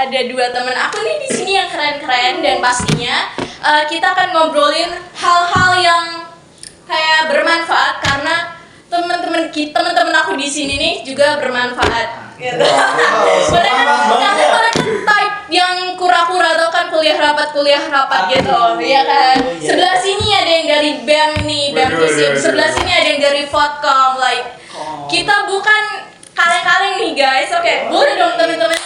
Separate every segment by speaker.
Speaker 1: ada dua teman aku nih di sini yang keren-keren dan pastinya kita akan ngobrolin hal-hal yang kayak bermanfaat karena teman-teman aku di sini nih juga bermanfaat. Gitu. mereka type yang kura-kura atau kan kuliah rapat gitu, ya kan. Sebelah sini ada yang dari BEM nih, BEM FISIP. Sebelah sini ada yang dari Vodcom. Like kita bukan kaleng-kaleng nih guys. Oke, boleh dong teman-teman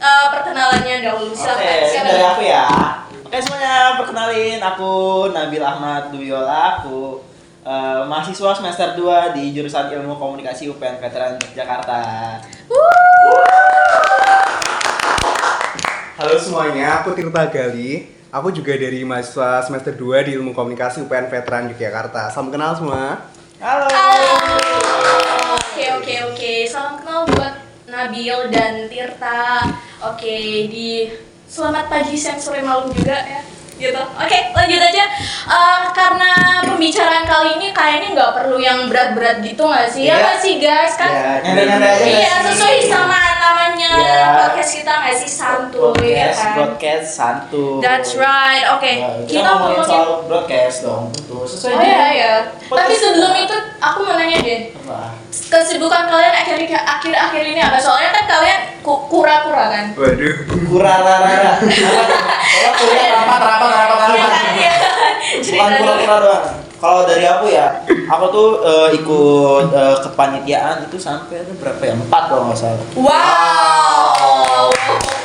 Speaker 1: perkenalannya dahulu.
Speaker 2: Siapa dari aku ya? Oke semuanya, perkenalin aku Nabil Ahmad Duyol. Aku mahasiswa semester 2 di jurusan Ilmu Komunikasi UPN Veteran Jakarta.
Speaker 3: Halo semuanya, aku Tirta Gali. Aku juga dari mahasiswa semester 2 di Ilmu Komunikasi UPN Veteran Yogyakarta. Salam kenal semua.
Speaker 2: Halo.
Speaker 1: Oke. Salam kenal buat Nabil dan Tirta. Oke, selamat pagi, siang, sore, malam juga ya. Gitu. Oke, lanjut aja. Karena pembicaraan kali ini kayaknya nggak perlu yang berat-berat gitu nggak sih? Ya nggak sih guys? Kan
Speaker 2: nyantai aja.
Speaker 1: Iya, sesuai sama namanya podcast kita nggak sih, santuy ya kan?
Speaker 2: Broadcast santuy.
Speaker 1: That's right. Oke,
Speaker 2: kita ngomongin soal broadcast dong. Tuh, sesuai
Speaker 1: ya. Tapi sebelum itu aku mau nanya deh. Kesibukan kalian akhir-akhir ini apa? Soalnya kan kalian kura-kura kan?
Speaker 3: Waduh.
Speaker 2: Kura-rara. Kalau kuliah rapat. Bukan kura-kura doang. Kalau dari aku ya, aku tuh ikut kepanitiaan itu sampai ada berapa ya? 4 kalau nggak salah.
Speaker 1: Wow.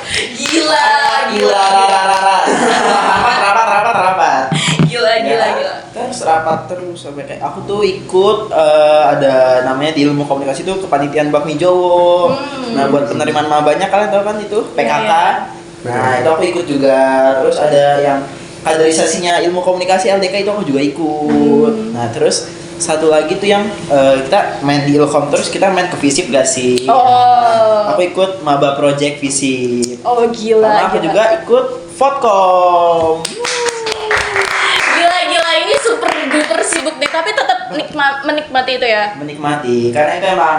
Speaker 1: Gila.
Speaker 2: Rapat.
Speaker 1: Gila.
Speaker 2: Terus rapat terus sampai kayak aku tuh ikut ada namanya di Ilmu Komunikasi tuh kepanitiaan Bakmi Jowo. Nah, buat penerimaan mabanya kalian tahu kan itu PKK. Nah, itu aku ikut juga. Terus ada yang kaderisasinya Ilmu Komunikasi LDK itu aku juga ikut. Nah, terus satu lagi tuh yang kita main di Ilkom terus kita main ke FISIP gak sih? Aku ikut Maba Project FISIP.
Speaker 1: Oh gila.
Speaker 2: Sama aku juga ikut Vodcom.
Speaker 1: Gila, ini super duper sibuk deh, tapi tetap menikmati itu ya.
Speaker 2: Menikmati, karena itu emang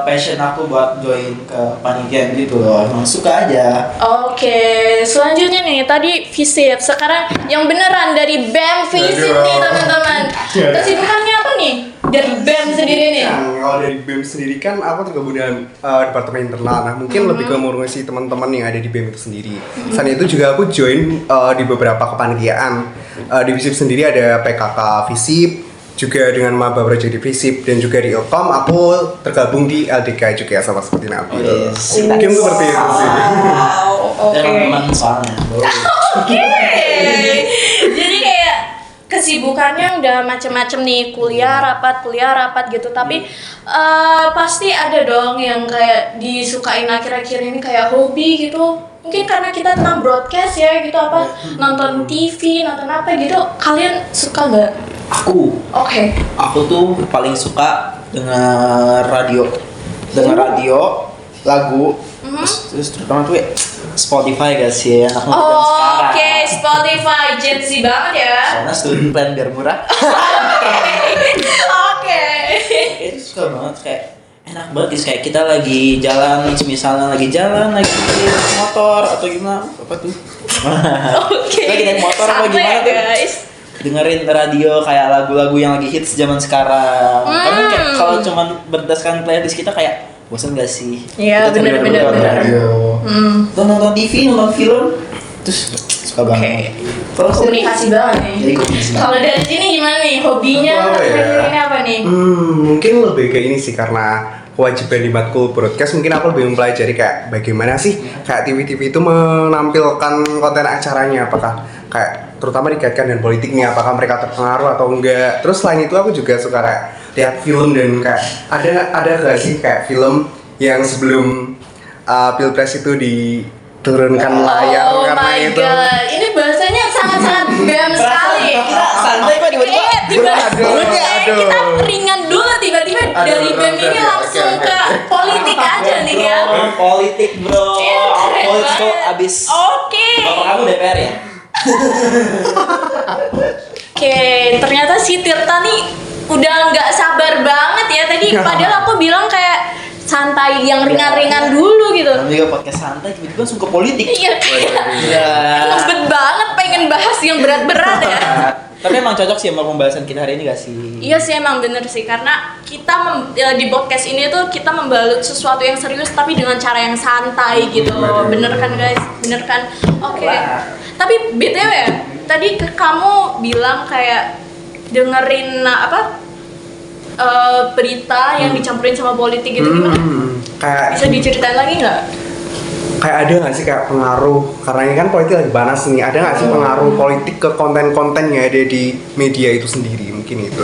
Speaker 2: passion aku buat join ke panitia gitu loh. Emang suka aja.
Speaker 1: Oke, selanjutnya nih tadi FISIP, sekarang yang beneran dari BEM FISIP nih teman-teman. Kesibukannya apa nih dari BEM sendiri nih?
Speaker 3: Kalau dari BEM sendiri kan aku tergabung dalam departemen internal. Nah mungkin lebih ke mengurusi teman-teman yang ada di BEM itu sendiri. Selain itu juga aku join di beberapa kepanitiaan. Di FISIP sendiri ada PKK FISIP, juga dengan Maba Project di FISIP, dan juga di Ilkom aku tergabung di LDK juga sama seperti Nabil. Mungkin seperti itu sih.
Speaker 2: Teman-teman soalnya.
Speaker 1: Oke. Jadi kayak kesibukannya udah macem-macem nih, kuliah rapat gitu, tapi pasti ada dong yang kayak disukain akhir-akhir ini kayak hobi gitu. Mungkin karena kita tentang broadcast ya gitu, apa nonton TV, nonton apa gitu. Kalian suka nggak?
Speaker 2: Aku.
Speaker 1: Oke.
Speaker 2: Aku tuh paling suka dengar radio, lagu, terus terutama tuh ya Spotify gak sih anak muda sekarang.
Speaker 1: Oke, Spotify Gen Z banget ya.
Speaker 2: Soalnya student plan biar murah.
Speaker 1: Oke.
Speaker 2: Itu suka banget, kayak enak banget guys, kayak kita lagi jalan, misalnya lagi motor atau gimana, apa tuh?
Speaker 1: Oke.
Speaker 2: Lagi naik motor apa gimana tuh?
Speaker 1: Guys.
Speaker 2: Dengerin radio kayak lagu-lagu yang lagi hits zaman sekarang. Karena kayak kalau cuman berdasarkan playlist kita kayak bosan gak sih?
Speaker 1: Iya, bener.
Speaker 2: Nonton TV, nonton film, terus suka banget. Terus
Speaker 1: Komunikasi banget nih.
Speaker 2: Jadi komunikasi.
Speaker 1: Kalau dari sini gimana nih? Hobinya ini apa nih?
Speaker 3: Mungkin lebih ke ini sih, karena kewajiban di matkul broadcast mungkin aku lebih mempelajari kayak bagaimana sih kayak TV itu menampilkan konten acaranya, apakah kayak terutama dikaitkan dengan politiknya, apakah mereka terpengaruh atau enggak. Terus selain itu aku juga suka kayak lihat film, dan kayak ada gak sih kayak film yang sebelum pilpres itu diturunkan layar karena itu.
Speaker 1: Oh my god, ini bahasanya sangat-sangat BEM sekali.
Speaker 2: Kita santai kok tiba-tiba.
Speaker 1: Kita ringan dulu, tiba-tiba dari BEM ini langsung ke politik aja nih ya.
Speaker 2: Politik bro, politik tuh abis.
Speaker 1: Oke.
Speaker 2: Bapak kamu DPR ya?
Speaker 1: Oke, ternyata si Tirta nih udah nggak sabar banget ya tadi. Padahal aku bilang kayak santai yang ringan-ringan dulu gitu.
Speaker 2: Dan juga podcast santai tiba-tiba langsung ke politik.
Speaker 1: Iya, kayak
Speaker 2: Iya.
Speaker 1: ngebet banget pengen bahas yang berat-berat ya.
Speaker 2: Tapi emang cocok sih sama pembahasan kita hari ini gak sih?
Speaker 1: Iya sih emang bener sih, karena kita di podcast ini tuh kita membalut sesuatu yang serius tapi dengan cara yang santai gitu. Bener kan guys? Bener kan? Oke. Tapi BTW ya, tadi kamu bilang kayak dengerin berita yang dicampurin sama politik gitu gimana?
Speaker 3: Kayak
Speaker 1: Bisa diceritain lagi nggak?
Speaker 3: kayak ada nggak sih kayak pengaruh, karena ini kan politik lagi panas nih, ada nggak sih pengaruh politik ke konten-konten yang ada di media itu sendiri, mungkin itu.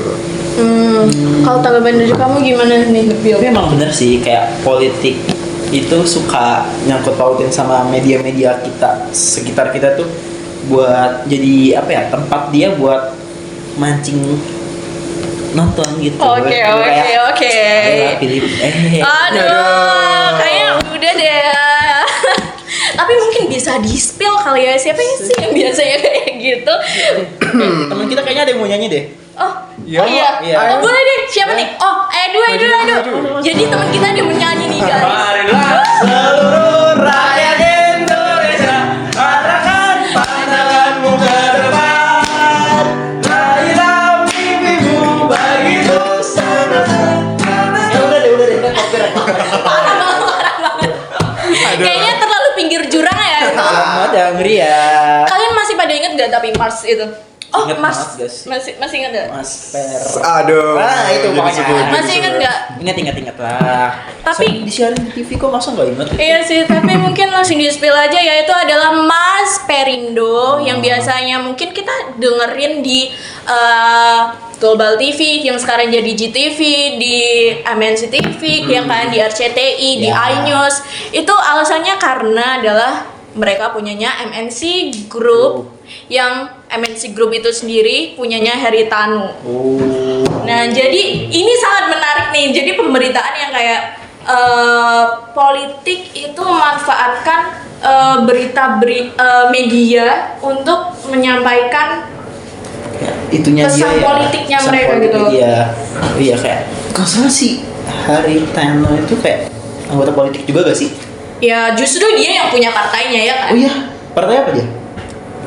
Speaker 1: Kalau tanggapan dari kamu gimana nih, Bill?
Speaker 2: Tapi emang bener sih kayak politik itu suka nyangkut pautin sama media-media kita sekitar kita tuh buat jadi apa ya, tempat dia buat mancing nonton gitu.
Speaker 1: Oke.
Speaker 2: Ayolah, pilih
Speaker 1: Aduh, kayaknya udah deh. Tapi mungkin bisa di-spill kali ya, siapa sih yang biasanya kayak gitu?
Speaker 2: temen kita kayaknya ada yang mau nyanyi deh.
Speaker 1: Oh
Speaker 3: Iya,
Speaker 1: iya.
Speaker 2: iya.
Speaker 1: Oh, boleh deh. Siapa nih? Oh, Edu. Jadi teman kita dia menyanyi nih guys.
Speaker 2: Marilah seluruh rakyat Indonesia, arahkan pandanganmu ke depan. Raihlah mimpimu bagi Nusantara. Udah deh, copyright.
Speaker 1: Parah banget. Kayaknya terlalu pinggir jurang ya.
Speaker 2: Selamat ya, ngeri ya.
Speaker 1: Kalian masih pada inget gak tapi Mars itu? Oh,
Speaker 2: Ingat
Speaker 1: Mars.
Speaker 2: banget, guys.
Speaker 1: Masih inget gak?
Speaker 2: Mas Per.
Speaker 3: Aduh.
Speaker 2: Ah, itu
Speaker 3: jadi
Speaker 2: makanya.
Speaker 3: sebut.
Speaker 1: Masih inget gak?
Speaker 2: Ingat lah.
Speaker 1: Tapi-
Speaker 2: Sering disiarin di TV kok masa nggak ingat?
Speaker 1: Iya sih, tapi mungkin langsung di-spill aja, yaitu adalah Mas Perindo yang biasanya mungkin kita dengerin di Global TV yang sekarang jadi GTV, di MNC TV, yang kan di RCTI, di
Speaker 2: Ya.
Speaker 1: iNews. Itu alasannya karena adalah mereka punyanya MNC Group, yang MNC Group itu sendiri punyanya Heritanu.
Speaker 2: Oh.
Speaker 1: Nah, jadi ini sangat menarik nih. Jadi pemberitaan yang kayak politik itu memanfaatkan media untuk menyampaikan
Speaker 2: Itunya
Speaker 1: pesan
Speaker 2: dia ya.
Speaker 1: politiknya
Speaker 2: Pesan
Speaker 1: mereka
Speaker 2: politik
Speaker 1: gitu.
Speaker 2: Iya kayak kalau salah sih Haritano itu kayak anggota politik juga gak sih?
Speaker 1: ya justru dia yang punya partainya ya kan.
Speaker 2: Oh iya, partai apa dia?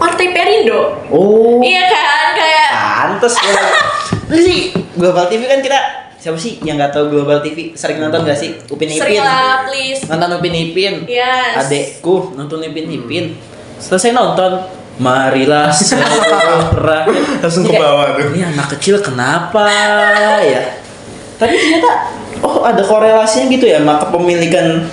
Speaker 1: Partai Perindo.
Speaker 2: Oh.
Speaker 1: Iya kan, kayak
Speaker 2: Pantes lu sih Global TV kan kita siapa sih yang nggak tahu Global TV sering nonton gak sih Upin Ipin?
Speaker 1: sering lah please.
Speaker 2: Nonton Upin Ipin.
Speaker 1: Yes.
Speaker 2: Adekku nonton Upin Ipin. Selesai nonton, marilah seluruh rakyat.
Speaker 3: Langsung
Speaker 2: Ini
Speaker 3: ke
Speaker 2: kayak,
Speaker 3: bawah tuh.
Speaker 2: Ini anak kecil kenapa ya? Tapi ternyata ada korelasinya gitu ya, maka kepemilikan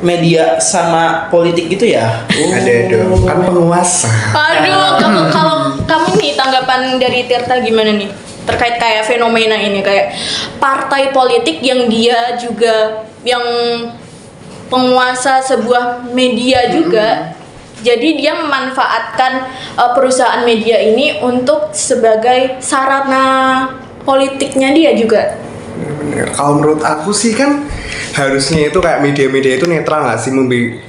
Speaker 2: media sama politik gitu ya.
Speaker 3: Ada dong, kan penguasa.
Speaker 1: Aduh, kalau kamu nih tanggapan dari Tirta gimana nih terkait kayak fenomena ini, kayak partai politik yang dia juga yang penguasa sebuah media juga, jadi dia memanfaatkan perusahaan media ini untuk sebagai sarana politiknya dia juga.
Speaker 3: Bener. Kalau menurut aku sih kan harusnya itu kayak media-media itu netral nggak sih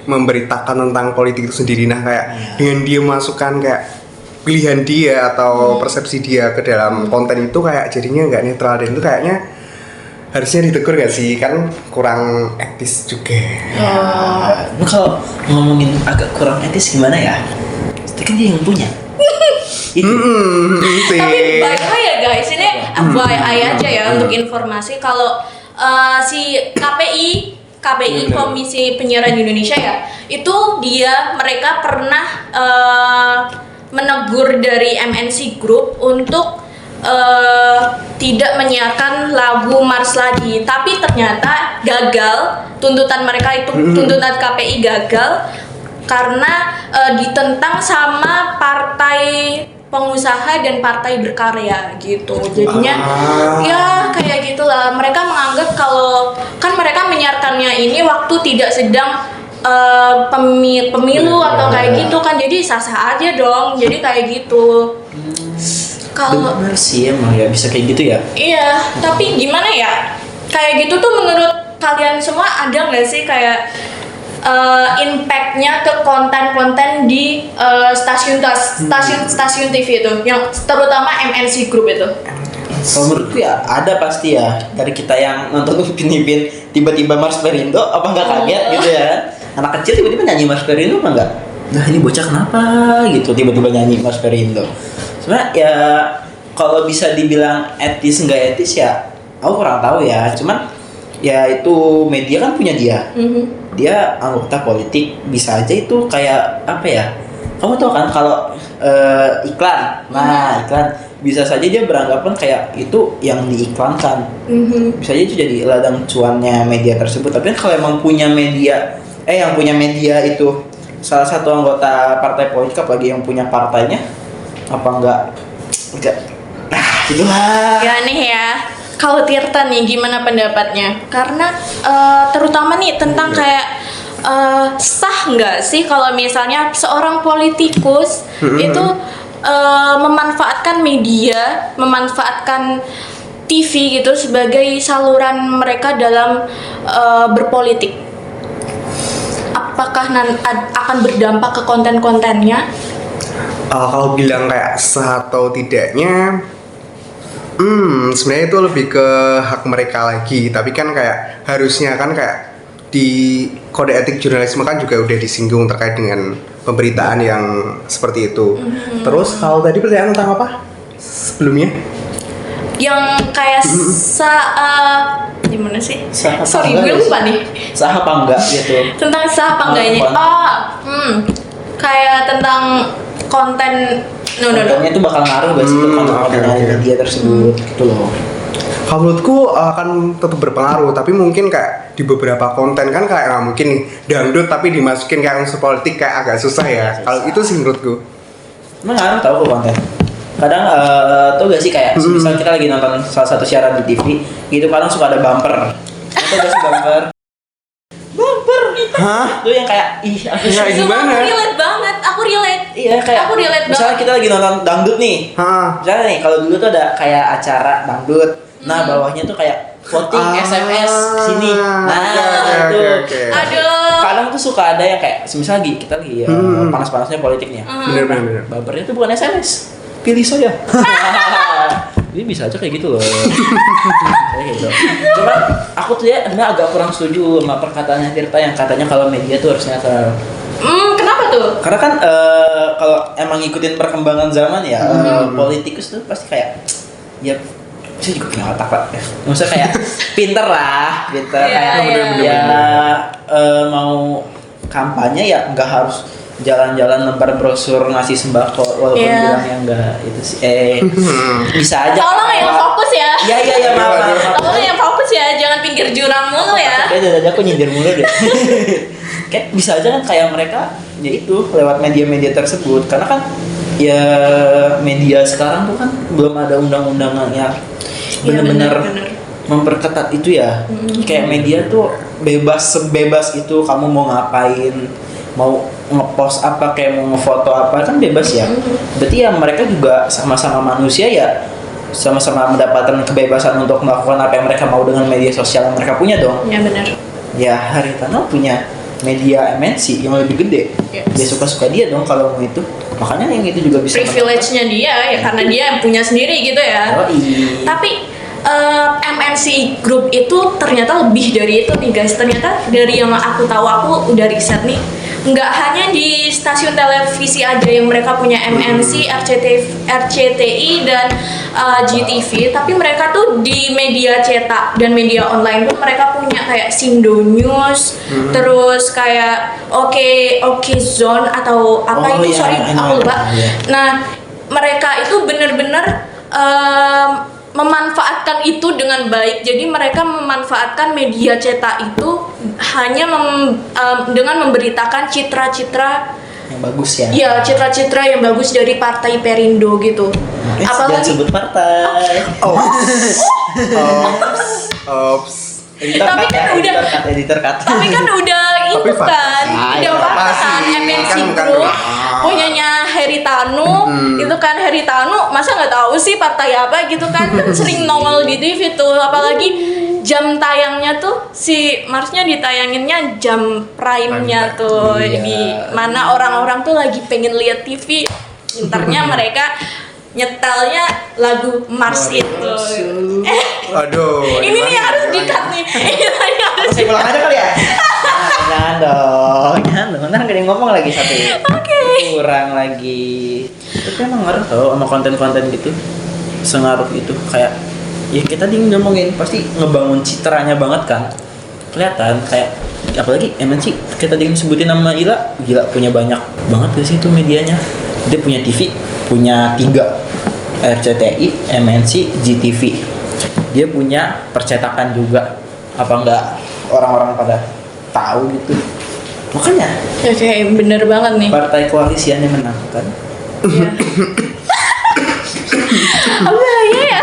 Speaker 3: memberitakan tentang politik itu sendiri. Nah kayak dengan dia masukkan kayak pilihan dia atau persepsi dia ke dalam konten itu kayak jadinya nggak netral, dan itu kayaknya harusnya ditegur nggak sih, kan kurang etis juga.
Speaker 2: Lu kalau ngomongin agak kurang etis gimana ya? Itu kan dia yang punya. Itu.
Speaker 3: Sih.
Speaker 1: Tapi by the way ya guys, ini FYI aja ya untuk informasi, kalau si KPI Komisi Penyiaran Indonesia ya, itu mereka pernah menegur dari MNC Group untuk tidak menyiarkan lagu Mars lagi, tapi ternyata gagal. Tuntutan mereka itu, tuntutan KPI gagal karena ditentang sama partai pengusaha dan partai berkarya gitu. Jadinya ya kayak gitulah. Mereka menganggap kalau kan mereka menyiarkannya ini waktu tidak sedang pemilu atau kayak gitu kan, jadi sah-sah aja dong. Jadi kayak gitu. Kalau
Speaker 2: Bener sih emang ya bisa kayak gitu ya.
Speaker 1: iya, tapi gimana ya? Kayak gitu tuh menurut kalian semua ada nggak sih kayak impact-nya ke konten-konten di stasiun TV itu, yang terutama MNC Group itu?
Speaker 2: Kalau menurutku ya ada pasti ya dari kita yang nonton Upin Ipin tiba-tiba Mars Perindo apa nggak kaget gitu ya. Anak kecil tiba-tiba nyanyi Mars Perindo apa enggak? Nah ini bocah kenapa gitu tiba-tiba nyanyi Mars Perindo. Sebenarnya ya kalau bisa dibilang etis nggak etis ya aku kurang tahu ya. Cuman ya itu media kan punya dia. Dia anggota politik, bisa aja itu kayak apa ya? Kamu tahu kan kalau iklan, nah iklan bisa saja dia beranggapan kayak itu yang diiklankan. Bisa aja itu jadi ladang cuannya media tersebut. Tapi kan kalau emang punya media, yang punya media itu salah satu anggota partai politik, apalagi yang punya partainya, apa enggak? Nah, itulah.
Speaker 1: Ya nih ya. Kalau Tirta nih gimana pendapatnya? Karena terutama nih tentang kayak sah nggak sih kalau misalnya seorang politikus itu memanfaatkan media, memanfaatkan TV gitu sebagai saluran mereka dalam berpolitik. Apakah akan berdampak ke konten-kontennya?
Speaker 3: Kalau bilang kayak sah atau tidaknya, sebenarnya itu lebih ke hak mereka lagi. Tapi kan kayak harusnya kan kayak di kode etik jurnalisme kan juga udah disinggung terkait dengan pemberitaan yang seperti itu. Terus kalau tadi pertanyaan tentang apa sebelumnya?
Speaker 1: Yang kayak gimana sih?
Speaker 2: Sah apa
Speaker 1: Sorry,
Speaker 2: enggak
Speaker 1: gue
Speaker 2: ya
Speaker 1: lupa
Speaker 2: sih?
Speaker 1: nih.
Speaker 2: Sah apa enggak gitu.
Speaker 1: Tentang sah apa enggaknya? Kayak tentang konten
Speaker 2: Kontennya itu bakal ngaruh gak sih ke konten media tersebut gitu loh.
Speaker 3: Kalau menurutku akan tetap berpengaruh, tapi mungkin kayak di beberapa konten kan kayak nggak mungkin nih dangdut tapi dimasukin kayak unsur politik kayak agak susah ya. Kalau itu sih menurutku.
Speaker 2: Emang ngaruh tau ke konten. Kadang tau gak sih kayak misal kita lagi nonton salah satu siaran di TV gitu kadang suka ada bumper. Atau gak sih bumper? Bumper.
Speaker 3: Hah?
Speaker 2: Itu yang kayak apa sih?
Speaker 3: Ya, gimana?
Speaker 1: Aku relate banget, aku relate.
Speaker 2: Iya kayak
Speaker 1: Aku relate
Speaker 2: misalnya
Speaker 1: banget.
Speaker 2: kita lagi nonton dangdut nih. Misalnya nih kalau dulu tuh ada kayak acara dangdut. Nah, bawahnya tuh kayak voting SMS sini. Nah,
Speaker 3: Oke.
Speaker 1: Aduh.
Speaker 2: Kadang tuh suka ada yang kayak semisal lagi kita lagi panas-panasnya politiknya.
Speaker 3: Bener.
Speaker 2: Bumpernya tuh bukan SMS. Pilih saya. Ini bisa aja kayak gitu loh. Kayak gitu. Cuma aku tuh ya agak kurang setuju sama perkataannya Tirta yang katanya kalau media tuh harus netral.
Speaker 1: Kenapa tuh?
Speaker 2: Karena kan kalau emang ngikutin perkembangan zaman ya politikus tuh pasti kayak ya saya juga punya otak pak. Maksudnya kayak pinter lah, pinter
Speaker 1: Iya,
Speaker 2: kayak
Speaker 1: iya.
Speaker 2: mau kampanye ya nggak harus jalan-jalan lembar brosur ngasih sembako walaupun
Speaker 1: Iya.
Speaker 2: bilangnya enggak itu sih bisa aja.
Speaker 1: Tolong yang fokus ya.
Speaker 2: Iya maaf.
Speaker 1: Tolong yang fokus ya, jangan pinggir jurang mulu ya.
Speaker 2: Kayak aku nyindir mulu deh. Kayak bisa aja kan kayak mereka ya itu lewat media-media tersebut karena kan ya media sekarang tuh kan belum ada undang-undangan yang benar-benar
Speaker 1: bener.
Speaker 2: memperketat itu ya. Kayak media tuh sebebas itu kamu mau ngapain, mau ngepost apa kayak mau ngefoto apa kan bebas ya. Berarti ya mereka juga sama-sama manusia ya, sama-sama mendapatkan kebebasan untuk melakukan apa yang mereka mau dengan media sosial yang mereka punya dong.
Speaker 1: Ya benar.
Speaker 2: Ya Haritano punya media MNC yang lebih gede.
Speaker 1: Yes.
Speaker 2: Dia suka-suka dia dong kalau mau itu. Makanya yang itu juga bisa
Speaker 1: Privilege-nya dia ya karena dia punya sendiri gitu ya. Tapi MNC Group itu ternyata lebih dari itu nih guys. Ternyata dari yang aku tahu, aku udah riset nih, nggak hanya di stasiun televisi aja yang mereka punya MNC, RCTI dan GTV, tapi mereka tuh di media cetak dan media online pun mereka punya kayak Sindo News, terus kayak Oke Zone atau apa itu, sorry aku lupa. Nah mereka itu bener-bener memanfaatkan itu dengan baik. Jadi mereka memanfaatkan media cetak itu hanya dengan memberitakan citra-citra
Speaker 2: yang bagus ya.
Speaker 1: Iya, citra-citra yang bagus dari Partai Perindo gitu.
Speaker 2: Jangan sebut partai.
Speaker 3: Ops.
Speaker 1: Tapi kan udah
Speaker 2: editor cut.
Speaker 1: Tapi kan udah itu
Speaker 3: Tapi
Speaker 1: kan, udah kan MNC Group punyanya Haritano, itu kan Haritano masa nggak tahu sih partai apa gitu kan sering nongol di TV tuh, apalagi jam tayangnya tuh si Marsnya ditayanginnya jam prime-nya tuh,
Speaker 2: Iya.
Speaker 1: di mana orang-orang tuh lagi pengen lihat TV, internya mereka nyetelnya lagu Mars itu.
Speaker 3: Aduh.
Speaker 1: Ini nih harus di-cut nih. Ini harus
Speaker 2: Saya pulang aja kali ya. Jangan dong, ntar gak ada yang ngomong lagi satu.
Speaker 1: Oke.
Speaker 2: Kurang lagi. Tapi emang ngaruh tau sama konten-konten gitu. Sengaruh itu kayak ya kita tadi ngomongin pasti ngebangun citranya banget kan. Kelihatan kayak apalagi MNC kita tadi sebutin nama Ila, gila punya banyak banget di situ medianya. Dia punya TV, punya 3 RCTI, MNC, GTV. Dia punya percetakan juga. Apa enggak orang-orang pada tahu gitu. Makanya
Speaker 1: Oke, bener banget nih.
Speaker 2: partai koalisi yang menang kan.
Speaker 1: Iya. Apa ya?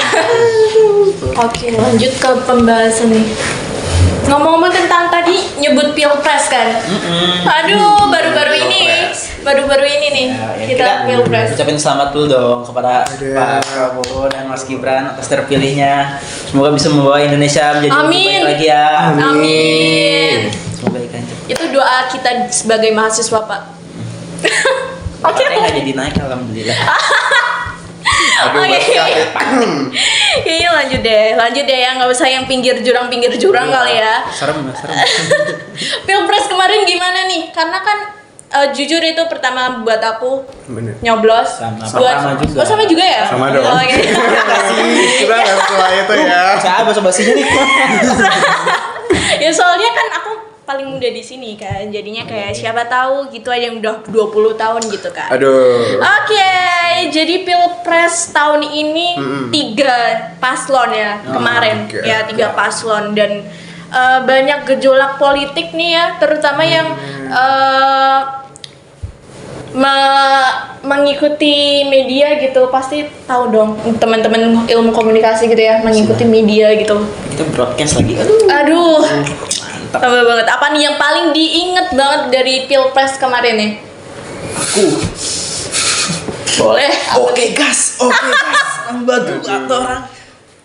Speaker 1: Oke, lanjut ke pembahasan nih. Ngomong-ngomong tentang tadi nyebut pilpres kan. Aduh, baru-baru ini nih
Speaker 2: Ya,
Speaker 1: kita pilpres.
Speaker 2: ucapin selamat dulu dong kepada
Speaker 3: Aduh.
Speaker 2: Pak Prabowo dan Mas Gibran atas terpilihnya. Semoga bisa membawa Indonesia menjadi lebih
Speaker 1: Amin.
Speaker 2: baik lagi ya.
Speaker 1: Amin.
Speaker 2: Semoga ikan cepat.
Speaker 1: Itu doa kita sebagai mahasiswa, Pak. Oke.
Speaker 2: Partai nggak jadi naik alhamdulillah.
Speaker 3: Aduh,
Speaker 1: Oke. Kayaknya lanjut deh ya, nggak usah yang pinggir jurang kali ya.
Speaker 2: Serem.
Speaker 1: Pilpres kemarin gimana nih? Karena kan jujur itu pertama buat aku
Speaker 3: Bener.
Speaker 1: nyoblos.
Speaker 2: Sama,
Speaker 1: buat
Speaker 2: sama juga.
Speaker 1: Oh, sama juga ya?
Speaker 3: Sama dong.
Speaker 1: Oh, oke.
Speaker 3: Kita nggak setelah itu ya.
Speaker 2: Saya basa-basinya nih.
Speaker 1: Ya soalnya kan aku paling muda di sini kan, jadinya kayak siapa tahu gitu aja yang udah 20 tahun gitu kan.
Speaker 3: Aduh.
Speaker 1: Oke, jadi pilpres tahun ini 3 paslon ya kemarin
Speaker 3: oke,
Speaker 1: ya 3
Speaker 3: oke.
Speaker 1: paslon dan banyak gejolak politik nih ya, terutama yang mengikuti media gitu, pasti tahu dong teman-teman ilmu komunikasi gitu ya, mengikuti media gitu.
Speaker 2: Kita broadcast lagi.
Speaker 1: Aduh,
Speaker 2: Mantap.
Speaker 1: tambah banget. Apa nih yang paling diinget banget dari pilpres kemarin nih?
Speaker 2: Aku.
Speaker 1: Boleh.
Speaker 2: Oke gas. Membantu atau orang.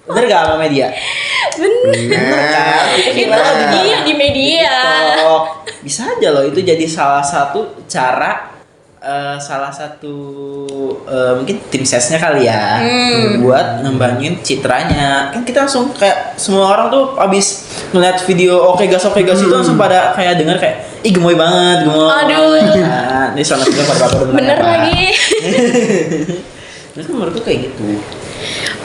Speaker 2: Bener gak sama media?
Speaker 1: Bener. Itu dia di media.
Speaker 2: TikTok. Bisa aja loh itu jadi salah satu cara mungkin tim sesnya kali ya buat ngembangin citranya. Kan kita langsung kayak semua orang tuh abis ngeliat video oke gas itu langsung pada kayak denger kayak ih gemoy banget gemoy.
Speaker 1: Aduh.
Speaker 2: Nah, ini sama juga pada
Speaker 1: Bener lagi.
Speaker 2: Terus menurutku kayak gitu.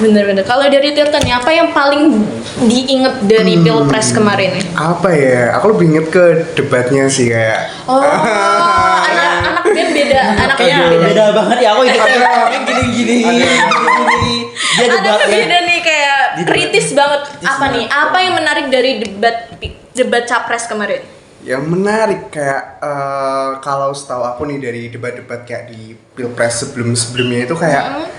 Speaker 1: Bener. Kalau dari Tirta nih, apa yang paling diinget dari pilpres kemarin nih?
Speaker 3: Apa ya? Aku lebih inget ke debatnya sih kayak.
Speaker 1: Oh, anak dia beda, anaknya
Speaker 2: Aduh,
Speaker 1: beda.
Speaker 2: beda banget ya aku itu kayak gini. Dia
Speaker 1: Anaknya
Speaker 2: debatnya.
Speaker 1: beda nih kayak
Speaker 2: Di debat.
Speaker 1: kritis banget.
Speaker 2: Kritis
Speaker 1: Apa nih?
Speaker 2: banget.
Speaker 1: Apa yang menarik dari debat capres kemarin?
Speaker 3: Yang menarik kayak kalau setahu aku nih dari debat-debat kayak di pilpres sebelumnya itu kayak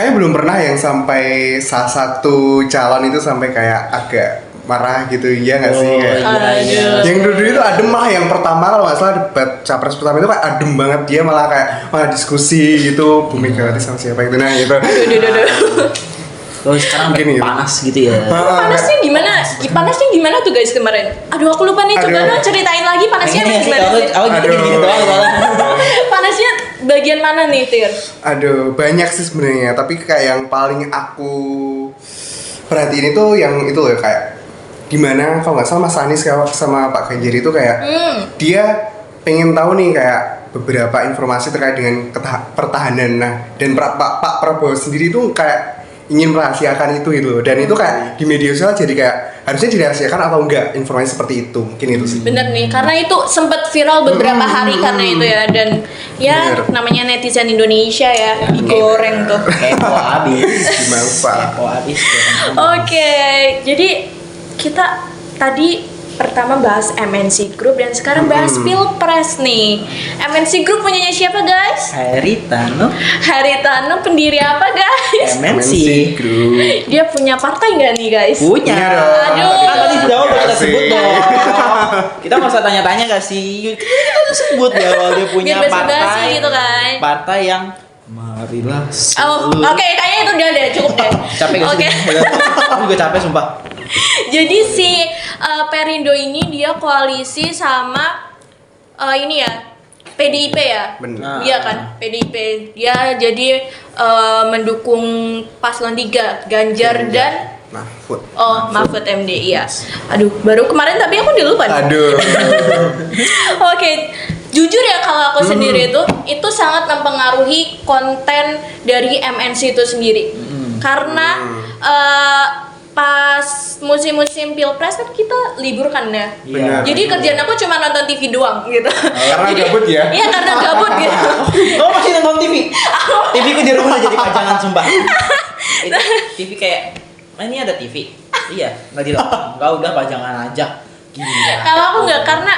Speaker 3: belum pernah yang sampai salah satu calon itu sampai kayak agak marah gitu ya nggak sih kayak
Speaker 1: Aduh.
Speaker 3: yang dulu itu adem malah yang pertama kalau nggak salah debat capres pertama itu kayak adem banget dia malah kayak malah diskusi gitu Bu Megawati sama siapa itu nah gitu.
Speaker 1: Aduh.
Speaker 2: Kalau sekarang
Speaker 3: Mungkin
Speaker 2: kayak
Speaker 3: gitu.
Speaker 2: panas gitu ya.
Speaker 1: Panasnya gimana? Panasnya gimana tuh guys kemarin? Aduh, aku lupa nih. Coba
Speaker 3: Aduh.
Speaker 1: dong ceritain lagi panasnya
Speaker 2: Ini
Speaker 1: gimana sih?
Speaker 2: aku gini doang soalnya.
Speaker 1: Panasnya bagian mana nih, Tir?
Speaker 3: Aduh, banyak sih sebenarnya, tapi kayak yang paling aku perhatiin itu yang itu loh kayak gimana kalau nggak salah Mas Anies sama Pak Ganjar itu kayak dia pengen tahu nih kayak beberapa informasi terkait dengan pertahanan. Nah, dan Pak Prabowo sendiri itu kayak ingin merahasiakan itu gitu loh. Dan itu kayak di media sosial jadi kayak harusnya dirahasiakan atau enggak informasi seperti itu. Mungkin itu sih.
Speaker 1: Bener nih, karena itu sempat viral beberapa hari karena itu ya. Dan ya
Speaker 3: Bener.
Speaker 1: namanya netizen Indonesia ya, digoreng tuh.
Speaker 2: Kepo abis.
Speaker 3: Gimana Pak?
Speaker 2: Kepo abis.
Speaker 1: Oke, jadi kita tadi pertama bahas MNC Group dan sekarang bahas Pilpres nih. MNC Group punyanya siapa guys?
Speaker 2: Haritano
Speaker 1: Haritano pendiri apa guys?
Speaker 2: MNC
Speaker 3: Group.
Speaker 1: Dia punya partai nggak nih guys?
Speaker 2: punya.
Speaker 3: Punya dong.
Speaker 1: Aduh.
Speaker 2: Kan tadi jawab udah kita sebut
Speaker 3: Kasih.
Speaker 2: dong. Kita nggak usah tanya-tanya gak sih? Kita udah sebut di awal dia punya
Speaker 1: Biar basa-basi
Speaker 2: partai.
Speaker 1: gitu kan.
Speaker 2: Partai yang marilah.
Speaker 1: Oh, oke, kayaknya itu udah deh, cukup deh.
Speaker 2: Capek gak
Speaker 1: Oke.
Speaker 2: sih? Aku juga capek sumpah.
Speaker 1: Jadi si Perindo ini dia koalisi sama ini ya PDIP ya.
Speaker 3: Benar.
Speaker 1: Iya kan, PDIP. Dia jadi mendukung paslon 3 Ganjar dan
Speaker 3: Mahfud.
Speaker 1: Mahfud MD, iya. Aduh, baru kemarin tapi aku udah lupa nih.
Speaker 3: Aduh.
Speaker 1: Oke, jujur ya kalau aku sendiri itu sangat mempengaruhi konten dari MNC itu sendiri. Karena pas musim-musim pilpres kan kita libur kan ya.
Speaker 3: Benar.
Speaker 1: Jadi kerjaan aku cuma nonton TV doang gitu.
Speaker 3: Karena
Speaker 1: Jadi-
Speaker 3: gabut ya?
Speaker 1: Iya, karena gabut gitu.
Speaker 2: Oh masih nonton TV? TV ku di rumah jadi pajangan sumpah. Itu TV kayak, ini ada TV? Iya, nggak ditonton. Nggak, udah pajangan aja. Gila.
Speaker 1: Kalau aku nggak, karena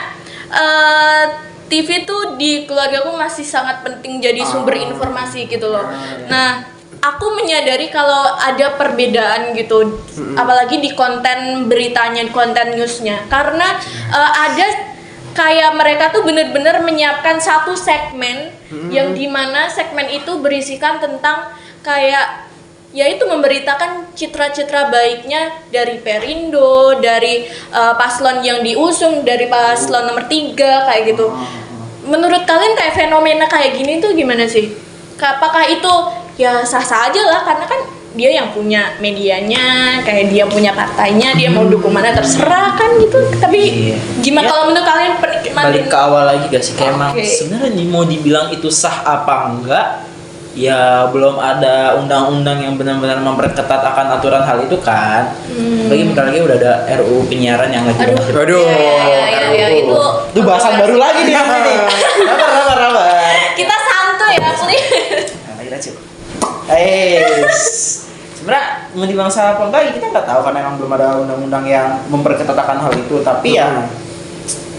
Speaker 1: TV tuh di keluarga aku masih sangat penting jadi sumber informasi gitu loh. Nah, aku menyadari kalau ada perbedaan gitu, apalagi di konten beritanya, konten newsnya, karena ada kayak mereka tuh bener-bener menyiapkan satu segmen yang dimana segmen itu berisikan tentang kayak yaitu memberitakan citra-citra baiknya dari Perindo, dari paslon yang diusung, dari paslon nomor 3 kayak gitu. Menurut kalian kayak fenomena kayak gini tuh gimana sih? Apakah itu ya sah-sah aja lah, karena kan dia yang punya medianya, kayak dia punya partainya, dia mau dukung mana terserah kan gitu. Tapi
Speaker 2: Iya.
Speaker 1: gimana
Speaker 2: Ya,
Speaker 1: kalau menurut kalian penikmat
Speaker 2: Balik ke awal lagi gak sih, kayak emang
Speaker 1: Oke.
Speaker 2: sebenarnya mau dibilang itu sah apa enggak, ya belum ada undang-undang yang benar-benar memperketat akan aturan hal itu kan. Lagi bentar lagi udah ada RUU penyiaran yang lagi
Speaker 1: Aduh,
Speaker 2: dibahas.
Speaker 3: Aduh,
Speaker 1: ya, itu
Speaker 2: Itu bahasan baru lagi nih ini. Rabar.
Speaker 1: kita santuy ya asli.
Speaker 2: Nah, kita cip. Sebenarnya mau dibilang salah apa enggak kita nggak tahu karena emang belum ada undang-undang yang memperketat akan hal itu. Tapi ya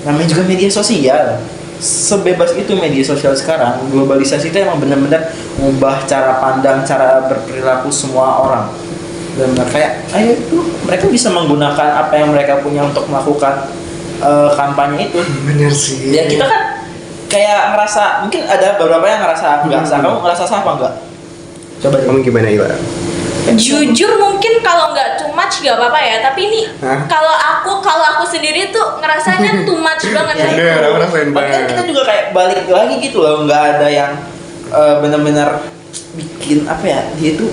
Speaker 2: namanya juga media sosial. Sebebas itu media sosial sekarang, globalisasi itu emang benar-benar mengubah cara pandang, cara berperilaku semua orang. Benar-benar kayak, ayo itu mereka bisa menggunakan apa yang mereka punya untuk melakukan kampanye itu.
Speaker 3: bener sih.
Speaker 2: Ya kita kan kayak ngerasa, mungkin ada beberapa yang ngerasa nggak sah. Kamu ngerasa sah apa enggak? Coba deh.
Speaker 3: Kamu gimana Iwa?
Speaker 1: Jujur mungkin kalau nggak too much nggak apa-apa ya, tapi ini
Speaker 3: Hah?
Speaker 1: kalau aku sendiri tuh ngerasanya too much banget.
Speaker 3: Bener, aku rasain
Speaker 2: Bahkan
Speaker 3: banget.
Speaker 2: kita juga kayak balik lagi gitu loh, nggak ada yang benar-benar bikin apa ya, dia itu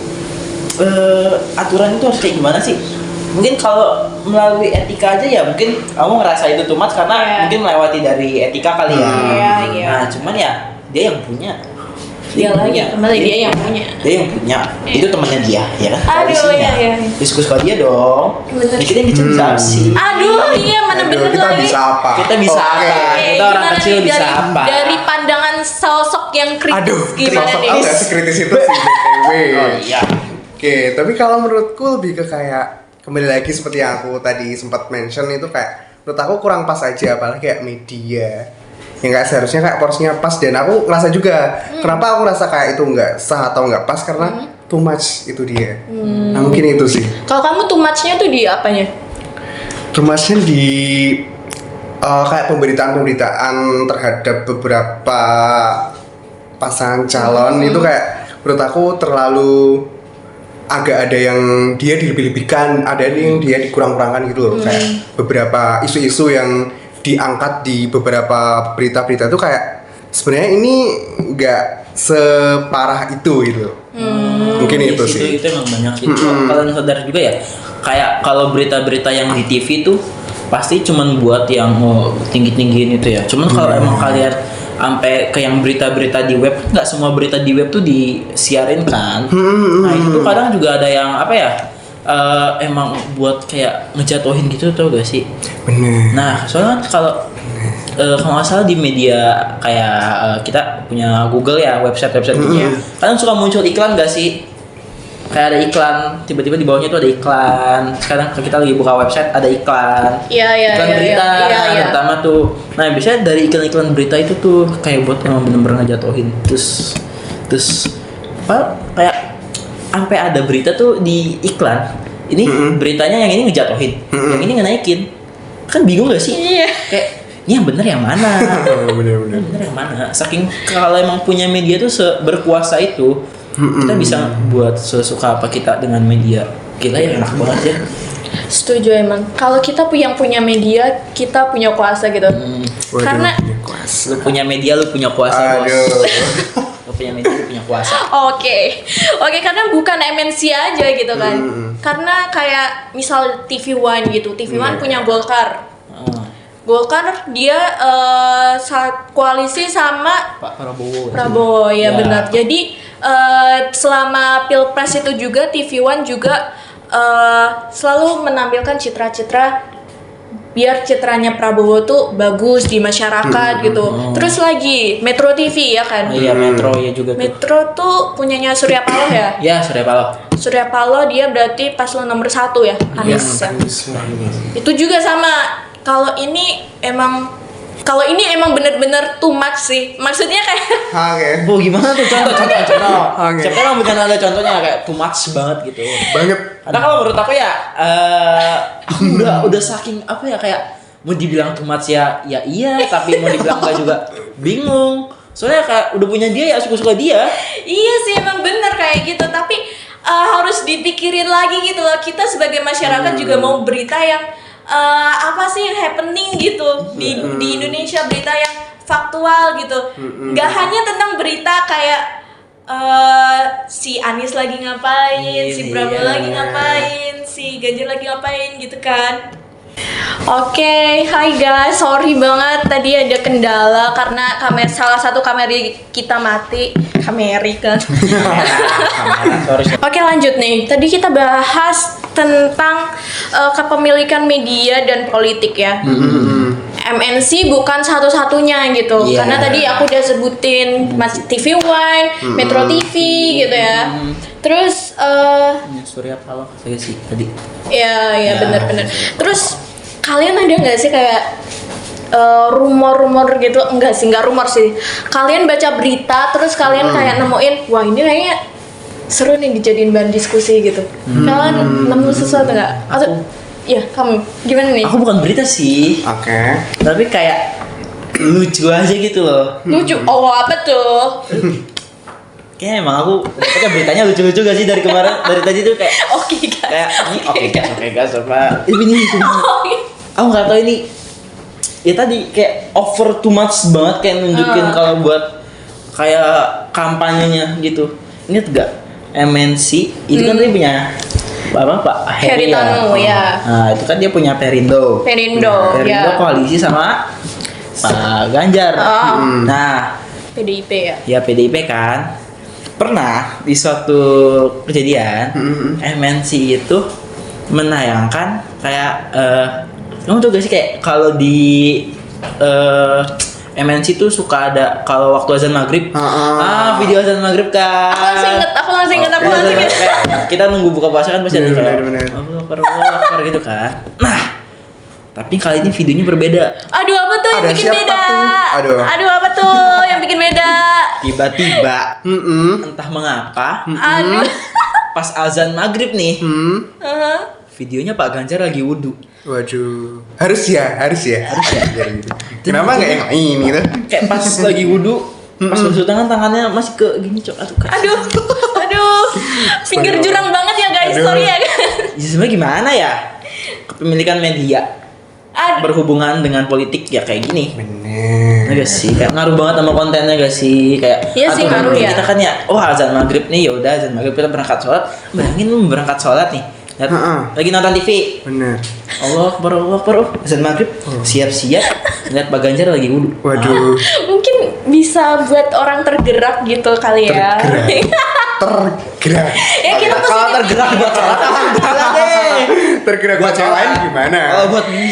Speaker 2: aturan itu harus kayak gimana sih? Mungkin kalau melalui etika aja ya mungkin kamu ngerasa itu too much karena
Speaker 1: Iya.
Speaker 2: mungkin melewati dari etika kali ya.
Speaker 1: Iya.
Speaker 2: Nah cuman ya dia yang punya.
Speaker 1: Dia lagi kembali dia yang punya.
Speaker 2: Dia yang punya.
Speaker 1: Iya.
Speaker 2: Itu temannya dia ya kan?
Speaker 1: Aduh,
Speaker 2: Koalisinya.
Speaker 1: iya.
Speaker 2: Diskusi ke dia dong.
Speaker 1: Bener.
Speaker 2: Kita yang kecil bisa sih.
Speaker 1: Aduh, iya mana
Speaker 3: Aduh,
Speaker 1: bener
Speaker 3: kita
Speaker 1: lagi.
Speaker 3: bisa apa?
Speaker 2: Kita bisa
Speaker 3: Oke.
Speaker 2: apa?
Speaker 1: Oke,
Speaker 2: Kita orang
Speaker 1: gimana
Speaker 2: kecil
Speaker 1: nih
Speaker 2: bisa
Speaker 1: dari,
Speaker 2: apa?
Speaker 1: Dari pandangan sosok yang kritis
Speaker 3: Aduh,
Speaker 1: gimana
Speaker 3: sosok
Speaker 1: nih?
Speaker 3: aku gak sekritis itu sih BTW.
Speaker 2: Oh iya.
Speaker 3: Oke, tapi kalau menurutku lebih ke kayak kembali lagi seperti yang aku tadi sempat mention itu kayak menurut aku kurang pas aja, apalagi kayak media yang kayak seharusnya kayak porsinya pas, dan aku ngerasa juga kenapa aku ngerasa kayak itu nggak sah atau nggak pas karena too much itu dia. Nah mungkin itu sih.
Speaker 1: Kalau kamu too much-nya tuh di apanya?
Speaker 3: Too much-nya di kayak pemberitaan-pemberitaan terhadap beberapa pasangan calon itu kayak menurut aku terlalu agak ada yang dia dilebih-lebihkan, ada yang dia dikurang-kurangkan gitu loh. Kayak beberapa isu-isu yang diangkat di beberapa berita-berita itu kayak sebenarnya ini nggak separah itu gitu. Mungkin itu sih.
Speaker 2: Itu emang banyak sih. Kalian sadar juga ya, kayak kalau berita-berita yang di TV tuh pasti cuman buat yang tinggi-tinggiin itu ya. Cuman kalau emang kalian sampai ke yang berita-berita di web, nggak semua berita di web tuh disiarin kan. Nah itu tuh kadang juga ada yang apa ya, emang buat kayak ngejatuhin gitu, tau gak sih?
Speaker 3: Bener.
Speaker 2: Nah soalnya kalau nggak salah di media kayak kita punya Google ya, website-website gitu ya, kadang suka muncul iklan gak sih? Kayak ada iklan, tiba-tiba di bawahnya tuh ada iklan. Sekarang kita lagi buka website ada iklan.
Speaker 1: Iya,
Speaker 2: Iklan berita pertama tuh. Nah biasanya dari iklan-iklan berita itu tuh kayak buat emang bener-bener ngejatuhin. Terus apa kayak sampai ada berita tuh di iklan. Ini beritanya yang ini ngejatuhin, yang ini ngenaikin. Kan bingung gak sih?
Speaker 1: Iya.
Speaker 2: Kayak ini yang bener yang mana?
Speaker 3: Bener-bener.
Speaker 2: Ini bener yang mana? Saking kalau emang punya media tuh berkuasa itu, kita bisa buat sesuka apa kita dengan media. Gila ya, enak banget ya.
Speaker 1: Setuju emang. Kalau kita yang punya media, kita punya kuasa gitu.
Speaker 3: Waduh,
Speaker 1: Karena
Speaker 3: punya kuasa.
Speaker 2: Lu punya media, lu punya kuasa, Bos.
Speaker 3: Aduh.
Speaker 2: Lu punya media, lu punya kuasa.
Speaker 1: Oke, karena bukan MNC aja gitu kan. Karena kayak misal TV One gitu, TV One punya Golkar. Golkar dia koalisi sama
Speaker 2: Pak Prabowo.
Speaker 1: Prabowo, ya
Speaker 2: Ya.
Speaker 1: benar. Jadi selama Pilpres itu juga TV One juga selalu menampilkan citra-citra biar citranya Prabowo tuh bagus di masyarakat gitu. Terus lagi Metro TV ya kan.
Speaker 2: Iya, Metro ya juga tuh.
Speaker 1: Metro tuh punyanya Surya Paloh ya.
Speaker 2: Ya, Surya Paloh.
Speaker 1: Surya Paloh dia berarti paslon nomor 1 ya, Anies ya. Itu juga sama. Kalau ini emang bener-bener too much sih. Maksudnya kayak
Speaker 3: Oke.
Speaker 2: Bu, gimana tuh contoh?
Speaker 3: Oke.
Speaker 2: Siapa yang bukan ada contohnya kayak too much banget gitu.
Speaker 3: Banget.
Speaker 2: Karena kalau menurut aku ya, aku udah saking apa ya kayak mau dibilang too much ya iya, tapi mau dibilang enggak juga bingung. Soalnya kayak udah punya dia ya suka-suka dia.
Speaker 1: iya sih emang bener kayak gitu. Tapi harus dipikirin lagi gitu loh. Kita sebagai masyarakat juga mau berita yang apa sih yang happening gitu di Indonesia, berita yang faktual gitu. Nggak hanya tentang berita kayak si Anies lagi ngapain, si Prabowo lagi ngapain, si Ganjar lagi ngapain gitu kan. Oke, hai guys, sorry banget tadi ada kendala karena salah satu kamera kita mati. Kamera kan.
Speaker 2: Sorry.
Speaker 1: Oke, lanjut nih. Tadi kita bahas tentang kepemilikan media dan politik ya. MNC bukan satu-satunya gitu.
Speaker 2: Iya.
Speaker 1: Karena tadi aku udah sebutin TV One, Metro TV gitu ya. Terus
Speaker 2: Surya Paloh saya sih tadi.
Speaker 1: ya
Speaker 2: Ya.
Speaker 1: benar-benar. Terus kalian ada nggak sih kayak rumor-rumor gitu? Enggak rumor sih. Kalian baca berita terus kalian kayak nemuin, wah ini kayaknya seru nih dijadiin bahan diskusi gitu. Kalian nemu sesuatu nggak? Atau ya kamu gimana nih?
Speaker 2: Aku bukan berita sih,
Speaker 3: Oke.
Speaker 2: tapi kayak lucu aja gitu loh.
Speaker 1: Lucu. Oh apa tuh?
Speaker 2: Kayaknya emang aku dapetnya beritanya lucu-lucu gak sih dari kemarin, dari tadi tuh kayak
Speaker 1: Oke guys.
Speaker 2: kayak ini oke gas apa ini lucu banget.
Speaker 1: Oke.
Speaker 2: Aku nggak tahu ini ya tadi kayak over too much banget kayak nunjukin kalau buat kayak kampanyenya gitu. Ingat gak MNC itu kan dia punya Pak Heri
Speaker 1: Haritanu, ya.
Speaker 2: Nah itu kan dia punya Perindo.
Speaker 1: Perindo, ya.
Speaker 2: koalisi sama Pak Ganjar. Nah
Speaker 1: PDIP ya.
Speaker 2: ya PDIP kan pernah di suatu kejadian MNC itu menayangkan kayak kamu tuh gak sih kayak kalau di MNC tuh suka ada kalau waktu azan maghrib video azan maghrib kan
Speaker 1: Aku langsung inget.
Speaker 2: Kayak kita nunggu buka puasa kan pasti ada kayak
Speaker 3: Bener.
Speaker 2: Allahu Akbar gitu kan. Nah tapi kali ini videonya berbeda.
Speaker 1: Aduh apa tuh yang
Speaker 3: Ada
Speaker 1: bikin
Speaker 3: siapa
Speaker 1: beda?
Speaker 3: tuh? Aduh.
Speaker 1: Apa tuh yang bikin beda?
Speaker 2: Tiba-tiba entah mengapa
Speaker 1: Aduh.
Speaker 2: pas azan maghrib nih
Speaker 1: Heeh.
Speaker 2: videonya Pak Ganjar lagi wudhu.
Speaker 3: Waduh. Harus ya. Kenapa nggak yang ini gitu?
Speaker 2: Kayak pas lagi wudhu, pas basuh tangannya masih ke gini cok.
Speaker 1: Aduh. Pinggir jurang banget ya guys,
Speaker 3: Aduh.
Speaker 1: sorry ya kan.
Speaker 2: Ya, sebenarnya gimana ya? Kepemilikan media
Speaker 1: Aduh.
Speaker 2: berhubungan dengan politik ya kayak gini.
Speaker 3: Bener.
Speaker 2: Ya gak sih, kayak ngaruh banget sama kontennya gak sih? Kayak
Speaker 1: Iya sih,
Speaker 2: aturan
Speaker 1: ngaruh ya.
Speaker 2: kita kan ya, azan maghrib nih, ya udah azan maghrib kita berangkat sholat. Bayangin lu berangkat sholat nih, lihat, lagi nonton TV.
Speaker 3: Bener.
Speaker 2: Allah Akbar, azan maghrib, siap-siap, lihat Pak Ganjar lagi wudhu.
Speaker 3: Waduh.
Speaker 1: Mungkin bisa buat orang tergerak gitu kali ya.
Speaker 3: Tergerak.
Speaker 1: Ya kita tuh
Speaker 2: Kalau tergerak buat sholat, alhamdulillah deh.
Speaker 3: Tergerak buat yang lain gimana?
Speaker 2: Kalau buat ini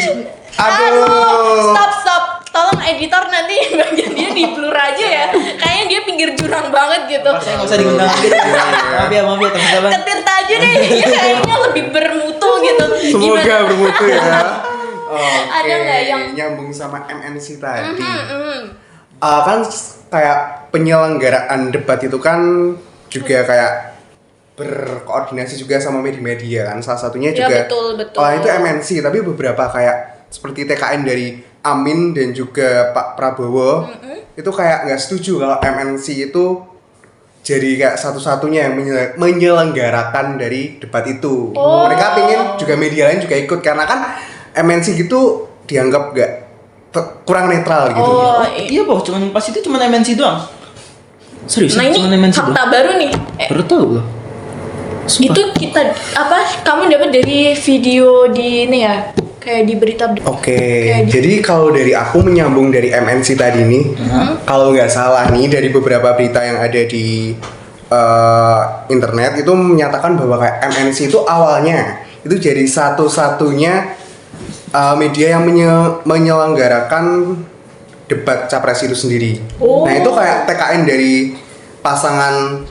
Speaker 3: Aduh.
Speaker 1: Stop. Tolong editor nanti bagian dia di blur aja ya. Kayaknya dia pinggir jurang banget gitu.
Speaker 2: saya nggak usah diundang lagi. Maaf ya teman-teman.
Speaker 1: Ketir aja deh. Dia kayaknya lebih bermutu gitu.
Speaker 3: Semoga
Speaker 1: Gimana?
Speaker 3: bermutu ya. Oke.
Speaker 1: Ada nggak yang-
Speaker 3: nyambung sama MNC tadi?
Speaker 1: Mhm.
Speaker 3: Kan kayak penyelenggaraan debat itu kan juga kayak berkoordinasi juga sama media-media kan. Salah satunya
Speaker 1: Ya,
Speaker 3: juga
Speaker 1: betul.
Speaker 3: itu MNC, tapi beberapa kayak seperti TKN dari Amin dan juga Pak Prabowo itu kayak nggak setuju kalau MNC itu jadi kayak satu-satunya yang menyelenggarakan dari debat itu.
Speaker 1: Oh.
Speaker 3: Mereka pingin juga media lain juga ikut karena kan MNC gitu dianggap nggak kurang netral gitu.
Speaker 1: Oh,
Speaker 2: Iya boh, cuman pas itu cuman MNC doang. Serius?
Speaker 1: nah ini
Speaker 2: cuman MNC
Speaker 1: fakta
Speaker 2: doang.
Speaker 1: baru nih.
Speaker 2: Baru tahu loh. Sumpah.
Speaker 1: Itu kita kamu dapat dari video di ini ya, kayak di berita.
Speaker 3: Oke,
Speaker 1: Kayak di-
Speaker 3: jadi kalau dari aku menyambung dari MNC tadi nih, kalau nggak salah nih dari beberapa berita yang ada di internet itu menyatakan bahwa kayak MNC itu awalnya itu jadi satu-satunya media yang menyelenggarakan debat capres itu sendiri.
Speaker 1: Oh.
Speaker 3: Nah itu kayak TKN dari pasangan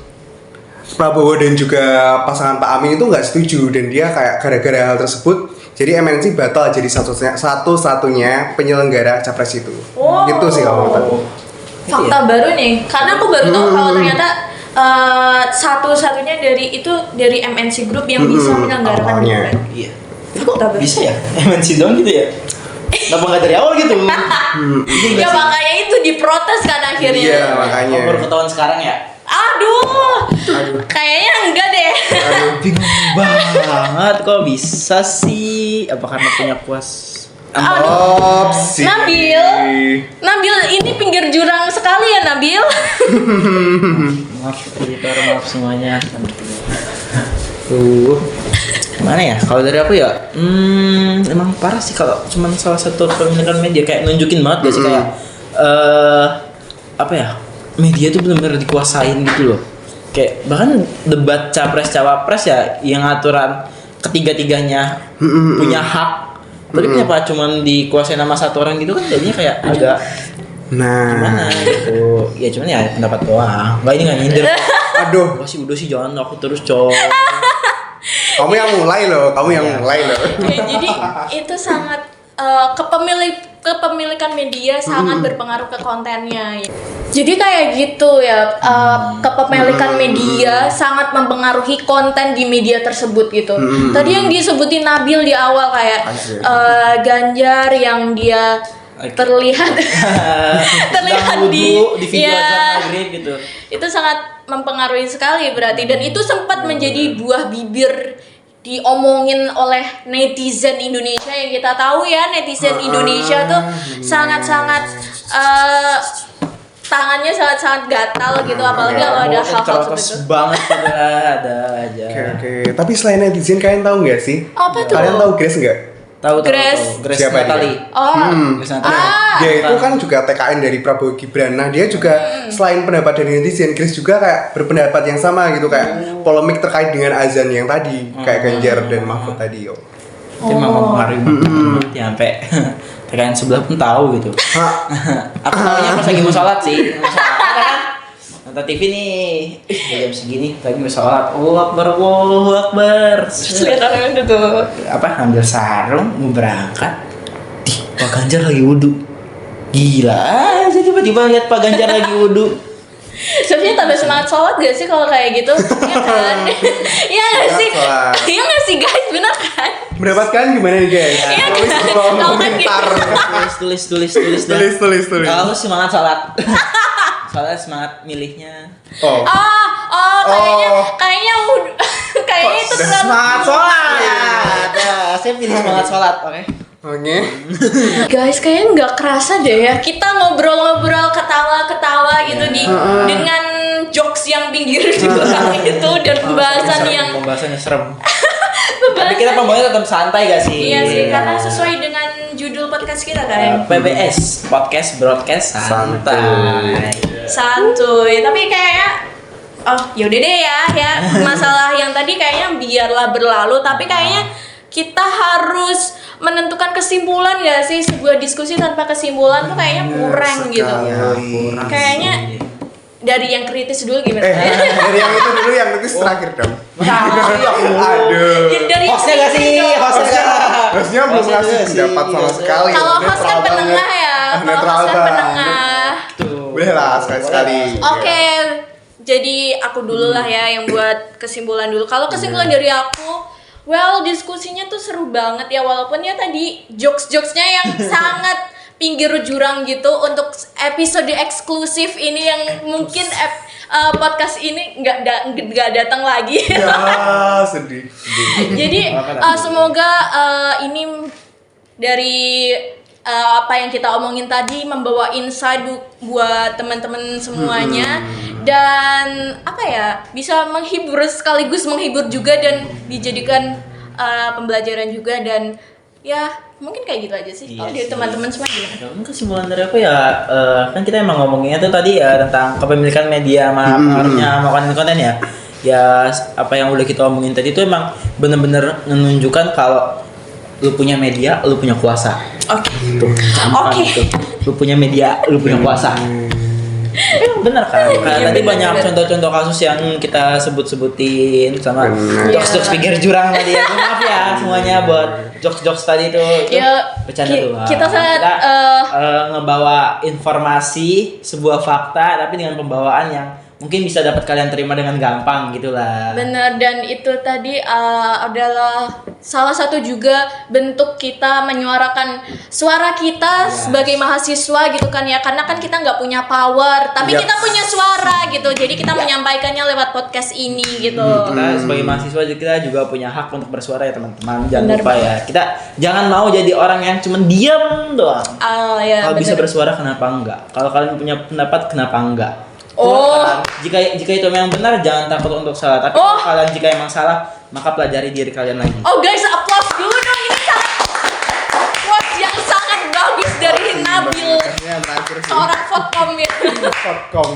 Speaker 3: Prabowo dan juga pasangan Pak Amin itu nggak setuju dan dia kayak gara-gara hal tersebut jadi MNC batal jadi satu-satunya penyelenggara capres itu.
Speaker 1: Oh.
Speaker 3: Gitu sih kalau menurut aku.
Speaker 1: Fakta baru nih, karena aku baru tahu kalau ternyata satu-satunya dari MNC Group yang bisa menyelenggarakan
Speaker 3: awalnya.
Speaker 1: debat.
Speaker 2: Iya. Tapi kok
Speaker 1: Tapi-
Speaker 2: bisa ya? MNC doang gitu ya? Kenapa nggak dari awal gitu?
Speaker 1: Ya makanya itu diprotes kan akhirnya.
Speaker 3: Iya makanya.
Speaker 2: Oh, baru ketahuan sekarang ya?
Speaker 1: Aduh, kayaknya enggak deh.
Speaker 3: Aduh.
Speaker 2: Bingung banget kok bisa sih? Apa karena punya kuas?
Speaker 1: Aduh.
Speaker 3: Opsi.
Speaker 1: Nabil, ini pinggir jurang sekali ya Nabil.
Speaker 2: Maaf, maaf semuanya. Mana ya? Kalau dari aku ya, emang parah sih kalau cuman salah satu pemilikan media kayak nunjukin banget gak sih kayak apa ya? Media tuh benar-benar dikuasain gitu loh. Kayak bahkan debat capres cawapres ya yang aturan ketiga-tiganya punya hak. Tapi kenapa cuman dikuasain sama satu orang gitu kan jadinya kayak agak gimana
Speaker 3: Nah,
Speaker 2: gitu. Ya cuman ya pendapat doang. Enggak ini enggak nyindir.
Speaker 3: aduh,
Speaker 2: Wah sih udah sih jangan aku terus cowok.
Speaker 3: kamu yang mulai loh,
Speaker 1: Jadi itu sangat kepemilikan media sangat berpengaruh ke kontennya. Jadi kayak gitu ya, kepemilikan media sangat mempengaruhi konten di media tersebut gitu. Tadi yang disebutin Nabil di awal kayak Ganjar yang dia terlihat
Speaker 2: di video
Speaker 1: ya,
Speaker 2: azan maghrib gitu.
Speaker 1: itu sangat mempengaruhi sekali berarti, dan itu sempat menjadi buah bibir diomongin oleh netizen Indonesia. Yang kita tahu ya, netizen Indonesia tuh sangat-sangat tangannya sangat-sangat gatal gitu, apalagi kalau ada hal-hal
Speaker 2: Cerotos
Speaker 1: seperti itu.
Speaker 2: banget gitu ada aja.
Speaker 3: Oke. Tapi selain netizen kalian tahu nggak sih?
Speaker 1: Apa tuh?
Speaker 3: Kalian tahu Grace nggak?
Speaker 2: Tahu
Speaker 1: Grace.
Speaker 2: Grace
Speaker 3: Siapa dia?
Speaker 2: Natali.
Speaker 1: Oh,
Speaker 2: Grace Natali.
Speaker 3: Dia itu kan juga TKN dari Prabowo Gibran. Nah dia juga selain pendapat dari netizen, Grace juga kayak berpendapat yang sama gitu, kayak polemik terkait dengan azan yang tadi, kayak Ganjar dan Mahfud tadi. Yo.
Speaker 2: Itu memang mempengaruhi banget ya sampai TKN sebelah pun tahu gitu. Aku tahunya pas lagi mau sholat sih. Mau sholat kan nonton TV nih. Jam segini lagi mau sholat. Allahu Akbar.
Speaker 1: lihat orang itu tuh.
Speaker 2: Apa ambil sarung mau berangkat. Pak Ganjar lagi wudhu. Gila aja tiba-tiba lihat Pak Ganjar lagi wudhu.
Speaker 1: Sebenarnya tambah semangat sholat gak sih kalau kayak gitu? Iya kan? Iya gak sih?
Speaker 3: Sholat.
Speaker 1: Iya gak sih guys? Bener kan?
Speaker 3: Mendapatkan gimana nih guys?
Speaker 1: Iya,
Speaker 3: Tulis di
Speaker 1: kalau
Speaker 3: kolom
Speaker 1: kan
Speaker 3: komentar.
Speaker 2: Tulis.
Speaker 3: Tulis.
Speaker 2: Kalau semangat sholat. Soalnya semangat milihnya.
Speaker 3: Oh.
Speaker 1: Kayaknya kayaknya itu
Speaker 3: Udah
Speaker 1: terlalu
Speaker 3: semangat sholat.
Speaker 2: Ya, saya pilih semangat sholat, oke.
Speaker 3: Oke.
Speaker 1: Guys, kayaknya nggak kerasa deh ya, kita ngobrol-ngobrol, ketawa-ketawa gitu dengan jokes yang pinggir jurang itu, dan pembahasan yang
Speaker 2: Pembahasannya serem. Tapi kita pembahasannya tetap santai gak sih?
Speaker 1: iya sih, karena sesuai dengan judul podcast kita kan.
Speaker 2: PBS, podcast broadcast santai.
Speaker 1: Santuy, tapi kayaknya yaudah deh ya masalah yang tadi kayaknya biarlah berlalu, tapi kayaknya kita harus menentukan kesimpulan gak sih? Sebuah diskusi tanpa kesimpulan tuh kayaknya kurang gitu. Kayaknya dari yang kritis dulu gimana?
Speaker 3: Dari yang itu dulu, yang kritis terakhir dong. Aduh.
Speaker 1: Ya, dari yang
Speaker 2: Hostnya gak
Speaker 1: kritis
Speaker 2: sih?
Speaker 1: dong.
Speaker 3: Harusnya belum
Speaker 2: Hostnya
Speaker 3: ngasih
Speaker 2: juga sih,
Speaker 3: pendapat sama
Speaker 2: hostnya.
Speaker 3: sekali.
Speaker 1: Kalau host kan
Speaker 3: Netral banget.
Speaker 1: penengah ya, kalau
Speaker 3: Netral
Speaker 1: host kan
Speaker 3: banget.
Speaker 1: penengah.
Speaker 3: Boleh lah sekali-sekali.
Speaker 1: Oke, jadi aku dulu lah ya yang buat kesimpulan dulu. Kalau kesimpulan dari aku, well, diskusinya tuh seru banget ya, walaupun ya tadi jokes-jokesnya yang sangat pinggir jurang gitu. Untuk episode eksklusif ini yang mungkin podcast ini nggak datang lagi.
Speaker 3: Ya, sedih.
Speaker 1: Jadi semoga ini dari apa yang kita omongin tadi membawa insight buat teman-teman semuanya dan apa ya bisa menghibur sekaligus menghibur juga dan dijadikan pembelajaran juga dan ya mungkin kayak gitu aja sih.
Speaker 2: Iya
Speaker 1: Kalau dari
Speaker 2: sih.
Speaker 1: teman-teman semua gimana?
Speaker 2: Ya, mungkin kesimpulan dari aku ya kan kita emang ngomonginnya tuh tadi ya tentang kepemilikan media sama pengaruhnya sama konten-konten ya. Ya apa yang udah kita omongin tadi itu emang bener-bener menunjukkan kalau lu punya media, lu punya kuasa.
Speaker 1: Oke.
Speaker 2: Tuh, gampang
Speaker 1: Oke.
Speaker 2: gitu. Lu punya media, lu punya kuasa. Bener kan? Karena
Speaker 1: Iya,
Speaker 2: tadi
Speaker 1: bener,
Speaker 2: banyak
Speaker 1: bener.
Speaker 2: contoh-contoh kasus yang kita sebut-sebutin sama
Speaker 3: Bener.
Speaker 2: jokes-jokes pinggir jurang tadi ya. Maaf ya semuanya buat jokes-jokes tadi itu
Speaker 1: Ya,
Speaker 2: bercanda doang.
Speaker 1: kita sangat
Speaker 2: ngebawa informasi sebuah fakta tapi dengan pembawaan yang mungkin bisa dapat kalian terima dengan gampang gitulah.
Speaker 1: benar dan itu tadi adalah salah satu juga bentuk kita menyuarakan suara kita sebagai mahasiswa gitu kan ya karena kan kita nggak punya power tapi
Speaker 2: Yes.
Speaker 1: kita punya suara gitu jadi kita menyampaikannya lewat podcast ini gitu.
Speaker 2: Kita sebagai mahasiswa kita juga punya hak untuk bersuara ya teman-teman. Jangan
Speaker 1: Benar
Speaker 2: lupa ya. Kita jangan mau jadi orang yang cuma diam doang.
Speaker 1: Ya,
Speaker 2: Kalau bisa
Speaker 1: benar.
Speaker 2: bersuara kenapa enggak? Kalau kalian punya pendapat kenapa enggak?
Speaker 1: Oh.
Speaker 2: Jika itu memang benar jangan takut untuk salah. Tapi
Speaker 1: Oh.
Speaker 2: kalau kalian jika emang salah maka pelajari diri kalian lagi.
Speaker 1: Oh guys, applause dulu dong ini quotes yang sangat bagus dari Nabil seorang Fotkom ya.
Speaker 3: Fotkom.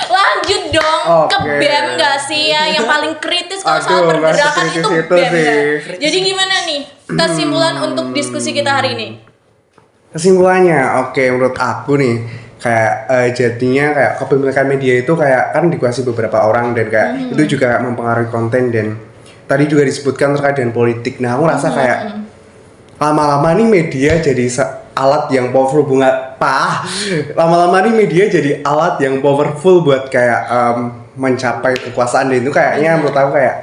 Speaker 1: Lanjut dong ke
Speaker 3: Oke.
Speaker 1: BEM gak sih ya yang paling kritis kalau soal
Speaker 3: Aduh, nggak
Speaker 1: pergerakan
Speaker 3: sekritis
Speaker 1: itu
Speaker 3: itu
Speaker 1: BEM
Speaker 3: sih.
Speaker 1: ya. Jadi gimana nih kesimpulan untuk diskusi kita hari ini?
Speaker 3: Kesimpulannya, oke menurut aku nih kayak jadinya kayak kepemilikan media itu kayak kan dikuasai beberapa orang dan kayak itu juga mempengaruhi konten dan tadi juga disebutkan terkait dengan politik. Nah aku rasa kayak lama-lama nih media jadi alat yang powerful lama-lama nih media jadi alat yang powerful buat kayak mencapai kekuasaan dan itu kayaknya menurut aku kayak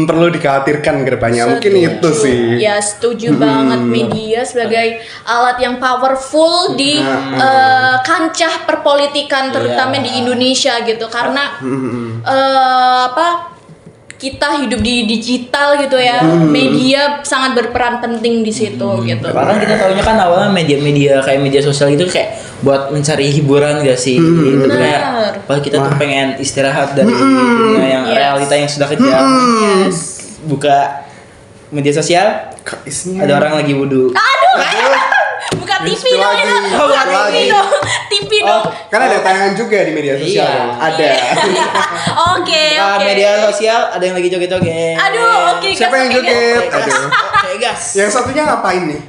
Speaker 3: perlu dikhawatirkan ke depannya. Mungkin itu sih.
Speaker 1: Ya setuju banget media sebagai alat yang powerful di kancah perpolitikan terutama di Indonesia gitu karena kita hidup di digital gitu ya media sangat berperan penting di situ gitu.
Speaker 2: Bahkan kita tahunya kan awalnya media-media kayak media sosial itu kayak buat mencari hiburan gak sih? Itu kayak pas kita tuh pengen istirahat dari dunia yang
Speaker 1: Yes.
Speaker 2: realita yang sudah kejam.
Speaker 1: Yes.
Speaker 2: Buka media sosial,
Speaker 3: Kok isinya
Speaker 2: ada orang lagi wudhu.
Speaker 1: Buka TV
Speaker 3: Itu
Speaker 1: dong
Speaker 3: lagi.
Speaker 1: itu.
Speaker 3: Oh,
Speaker 1: Buka TV
Speaker 3: lagi.
Speaker 1: dong. TV dong.
Speaker 3: kan ada tayangan juga di media sosial.
Speaker 2: Iya.
Speaker 3: dong. Ada.
Speaker 1: Oke,
Speaker 2: Buka
Speaker 1: oke.
Speaker 2: media sosial ada yang lagi joget-joget.
Speaker 1: Aduh, oke.
Speaker 3: Siapa yang
Speaker 1: gas, oke,
Speaker 3: joget?
Speaker 2: Oke, gas.
Speaker 3: Aduh.
Speaker 2: Oke, gas.
Speaker 3: Yang satunya ngapain nih?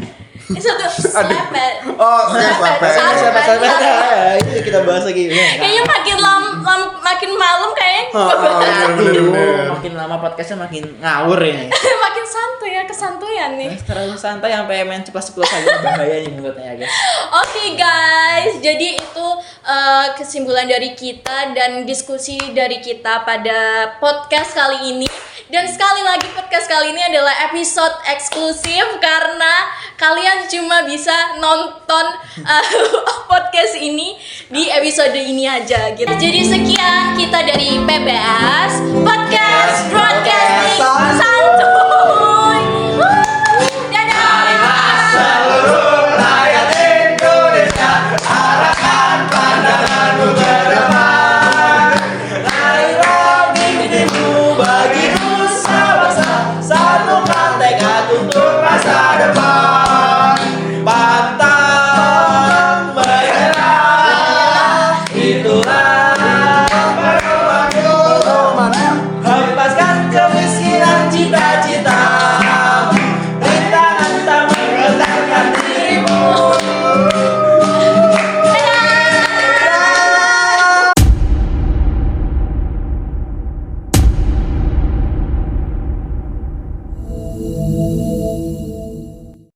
Speaker 1: gas. Satu slepet.
Speaker 3: Oh, oke, sampai.
Speaker 2: Itu kita bahas lagi.
Speaker 1: Kayaknya makin malam kayaknya
Speaker 3: Bener-bener.
Speaker 2: Makin lama podcastnya makin ngawur ini.
Speaker 1: makin santuy ya kesantuyan nih.
Speaker 2: Terlalu santai sampai main ceplas-ceplos aja bahaya nih menurutnya guys.
Speaker 1: Oke guys, jadi itu kesimpulan dari kita dan diskusi dari kita pada podcast kali ini. Dan sekali lagi podcast kali ini adalah episode eksklusif karena kalian cuma bisa nonton podcast ini di episode ini aja gitu. Jadi sekian kita dari PBS Podcast.